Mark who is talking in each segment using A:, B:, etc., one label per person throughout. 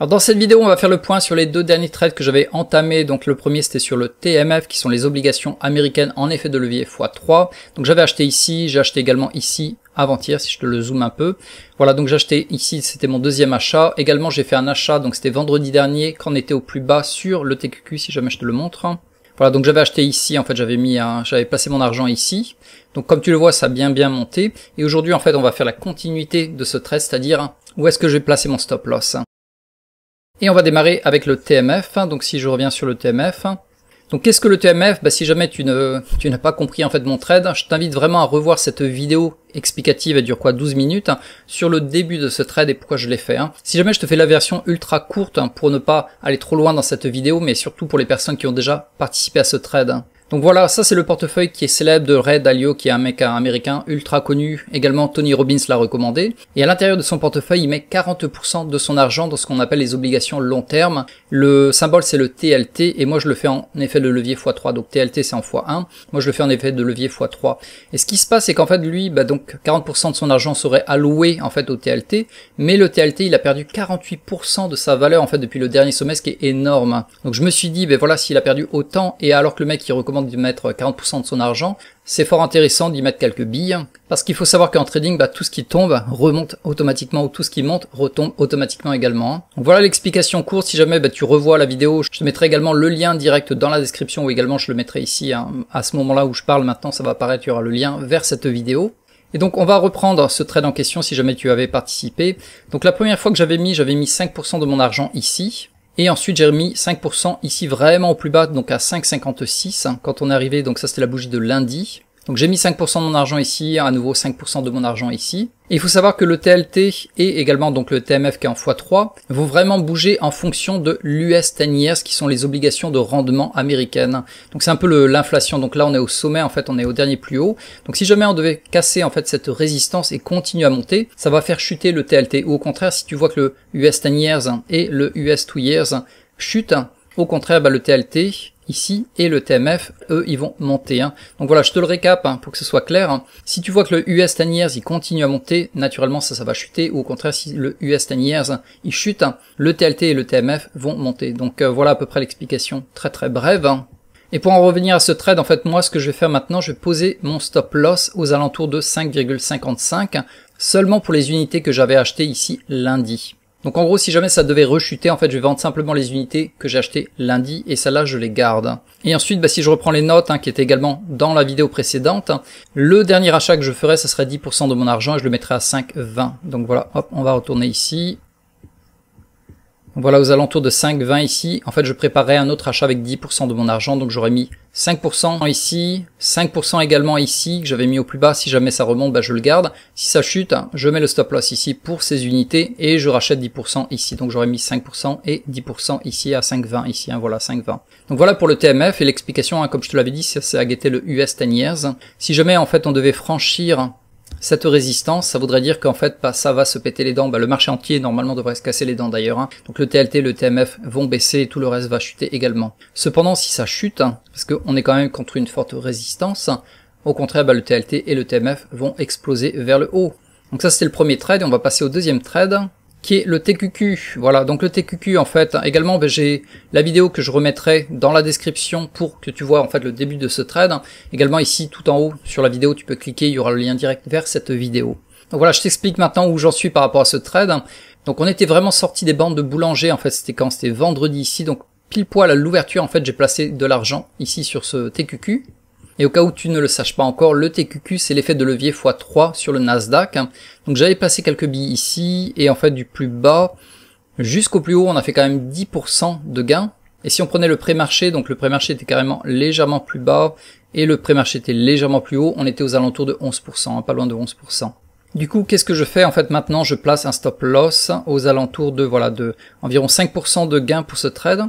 A: Alors dans cette vidéo, on va faire le point sur les deux derniers trades que j'avais entamés. Donc le premier, c'était sur le TMF, qui sont les obligations américaines en effet de levier x3. Donc j'avais acheté ici, j'ai acheté également ici avant-hier, si je te le zoome un peu. Voilà, donc j'ai acheté ici, c'était mon deuxième achat. Également, j'ai fait un achat, donc c'était vendredi dernier, quand on était au plus bas sur le TQQ, si jamais je te le montre. Voilà, donc j'avais acheté ici, en fait j'avais placé mon argent ici. Donc comme tu le vois, ça a bien monté. Et aujourd'hui, en fait, on va faire la continuité de ce trade, c'est-à-dire où est-ce que je vais placer mon stop loss. Et on va démarrer avec le TMF, donc si je reviens sur le TMF. Donc qu'est-ce que le TMF? Si jamais tu n'as pas compris en fait mon trade, je t'invite vraiment à revoir cette vidéo explicative, elle dure quoi, 12 minutes, sur le début de ce trade et pourquoi je l'ai fait. Si jamais je te fais la version ultra courte pour ne pas aller trop loin dans cette vidéo, mais surtout pour les personnes qui ont déjà participé à ce trade. Donc voilà, ça c'est le portefeuille qui est célèbre de Ray Dalio, qui est un mec américain ultra connu. Également Tony Robbins l'a recommandé. Et à l'intérieur de son portefeuille, il met 40% de son argent dans ce qu'on appelle les obligations long terme. Le symbole c'est le TLT et moi je le fais en effet de levier x3. Donc TLT c'est en x1. Moi je le fais en effet de levier x3. Et ce qui se passe c'est qu'en fait lui, donc 40% de son argent serait alloué en fait au TLT. Mais le TLT il a perdu 48% de sa valeur en fait depuis le dernier sommet, ce qui est énorme. Donc je me suis dit, voilà, s'il a perdu autant et alors que le mec il recommande de mettre 40% de son argent, c'est fort intéressant d'y mettre quelques billes, parce qu'il faut savoir qu'en trading, tout ce qui tombe remonte automatiquement, ou tout ce qui monte retombe automatiquement également. Donc voilà l'explication courte. Si jamais tu revois la vidéo, je te mettrai également le lien direct dans la description, ou également je le mettrai ici, à ce moment-là où je parle maintenant, ça va apparaître, il y aura le lien vers cette vidéo. Et donc on va reprendre ce trade en question si jamais tu avais participé. Donc la première fois que j'avais mis 5% de mon argent ici. Et ensuite j'ai remis 5% ici vraiment au plus bas, donc à 5,56 quand on est arrivé, donc ça c'était la bougie de lundi. Donc j'ai mis 5% de mon argent ici, à nouveau 5% de mon argent ici. Et il faut savoir que le TLT et également donc le TMF qui est en x3 vont vraiment bouger en fonction de l'US 10 years qui sont les obligations de rendement américaines. Donc c'est un peu l'inflation. Donc là on est au sommet, en fait on est au dernier plus haut. Donc si jamais on devait casser en fait cette résistance et continuer à monter, ça va faire chuter le TLT. Ou au contraire, si tu vois que le US 10 years et le US 2 years chutent, au contraire le TLT ici et le TMF, eux, ils vont monter. Donc voilà, je te le récap pour que ce soit clair. Si tu vois que le US 10 years, il continue à monter, naturellement ça va chuter. Ou au contraire, si le US 10 years, il chute, le TLT et le TMF vont monter. Donc voilà à peu près l'explication très brève. Et pour en revenir à ce trade, en fait, moi, ce que je vais faire maintenant, je vais poser mon stop loss aux alentours de 5,55, seulement pour les unités que j'avais achetées ici lundi. Donc en gros, si jamais ça devait rechuter, en fait, je vais vendre simplement les unités que j'ai achetées lundi et celles-là, je les garde. Et ensuite, si je reprends les notes qui étaient également dans la vidéo précédente, le dernier achat que je ferais, ce serait 10% de mon argent et je le mettrais à 5,20. Donc voilà, hop, on va retourner ici. Voilà, aux alentours de 5,20 ici, en fait je préparais un autre achat avec 10% de mon argent, donc j'aurais mis 5% ici, 5% également ici, que j'avais mis au plus bas. Si jamais ça remonte, je le garde. Si ça chute, je mets le stop loss ici pour ces unités et je rachète 10% ici. Donc j'aurais mis 5% et 10% ici à 5,20 ici, voilà 5,20. Donc voilà pour le TMF et l'explication, comme je te l'avais dit, c'est à guetter le US 10 years. Si jamais en fait on devait franchir cette résistance, ça voudrait dire qu'en fait ça va se péter les dents. Le marché entier normalement devrait se casser les dents d'ailleurs. Donc le TLT, le TMF vont baisser et tout le reste va chuter également. Cependant si ça chute, parce qu'on est quand même contre une forte résistance, au contraire le TLT et le TMF vont exploser vers le haut. Donc ça c'était le premier trade et on va passer au deuxième trade, qui est le TQQ. Voilà, donc le TQQ en fait, également j'ai la vidéo que je remettrai dans la description pour que tu vois en fait le début de ce trade. Également ici tout en haut sur la vidéo, tu peux cliquer, il y aura le lien direct vers cette vidéo. Donc voilà, je t'explique maintenant où j'en suis par rapport à ce trade. Donc on était vraiment sorti des bandes de boulanger, en fait c'était quand? C'était vendredi ici, donc pile poil à l'ouverture en fait j'ai placé de l'argent ici sur ce TQQ. Et au cas où tu ne le saches pas encore, le TQQ c'est l'effet de levier x3 sur le Nasdaq. Donc j'avais passé quelques billes ici et en fait du plus bas jusqu'au plus haut on a fait quand même 10% de gain. Et si on prenait le pré-marché, donc le pré-marché était carrément légèrement plus bas et le pré-marché était légèrement plus haut, on était aux alentours de 11%, pas loin de 11%. Du coup, qu'est-ce que je fais? En fait, maintenant, je place un stop loss aux alentours de, de environ 5% de gain pour ce trade.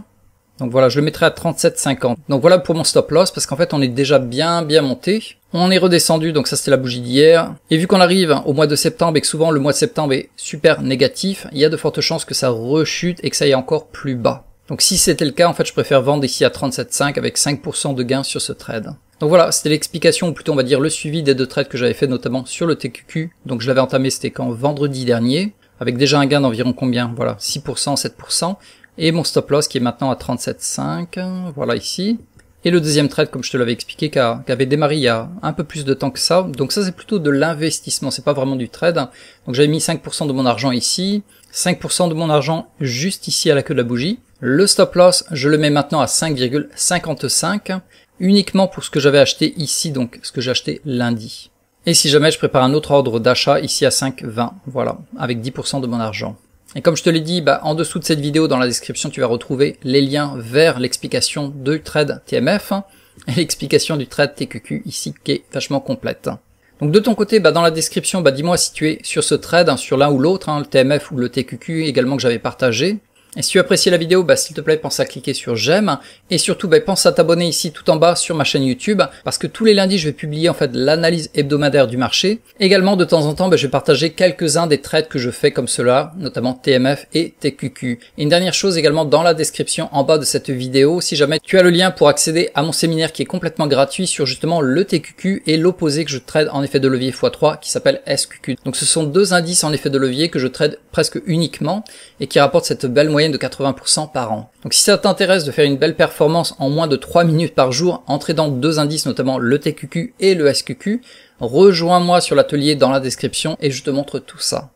A: Donc voilà, je le mettrai à 37,50. Donc voilà pour mon stop loss, parce qu'en fait on est déjà bien monté. On est redescendu, donc ça c'était la bougie d'hier. Et vu qu'on arrive au mois de septembre et que souvent le mois de septembre est super négatif, il y a de fortes chances que ça rechute et que ça aille encore plus bas. Donc si c'était le cas, en fait je préfère vendre ici à 37,5 avec 5% de gain sur ce trade. Donc voilà, c'était l'explication, ou plutôt on va dire le suivi des deux trades que j'avais fait notamment sur le TQQ. Donc je l'avais entamé, c'était quand? Vendredi dernier. avec déjà un gain d'environ combien? Voilà, 6%, 7%. Et mon stop loss qui est maintenant à 37,5, voilà ici. Et le deuxième trade, comme je te l'avais expliqué, qui avait démarré il y a un peu plus de temps que ça. Donc ça, c'est plutôt de l'investissement, c'est pas vraiment du trade. Donc j'avais mis 5% de mon argent ici, 5% de mon argent juste ici à la queue de la bougie. Le stop loss, je le mets maintenant à 5,55, uniquement pour ce que j'avais acheté ici, donc ce que j'ai acheté lundi. Et si jamais je prépare un autre ordre d'achat ici à 5,20, voilà, avec 10% de mon argent. Et comme je te l'ai dit, en dessous de cette vidéo, dans la description, tu vas retrouver les liens vers l'explication du trade TMF et l'explication du trade TQQ ici, qui est vachement complète. Donc de ton côté, dans la description, dis-moi si tu es sur ce trade, sur l'un ou l'autre, le TMF ou le TQQ également que j'avais partagé. Et si tu apprécies la vidéo, s'il te plaît, pense à cliquer sur j'aime. Et surtout, pense à t'abonner ici tout en bas sur ma chaîne YouTube. Parce que tous les lundis, je vais publier en fait l'analyse hebdomadaire du marché. Également, de temps en temps, je vais partager quelques-uns des trades que je fais comme cela, notamment TMF et TQQ. Et une dernière chose également dans la description en bas de cette vidéo, si jamais tu as le lien pour accéder à mon séminaire qui est complètement gratuit sur justement le TQQ et l'opposé que je trade en effet de levier x3 qui s'appelle SQQ. Donc ce sont deux indices en effet de levier que je trade presque uniquement et qui rapportent cette belle moyenne de 80% par an. Donc si ça t'intéresse de faire une belle performance en moins de 3 minutes par jour en tradant deux indices, notamment le TQQ et le SQQ, rejoins-moi sur l'atelier dans la description et je te montre tout ça.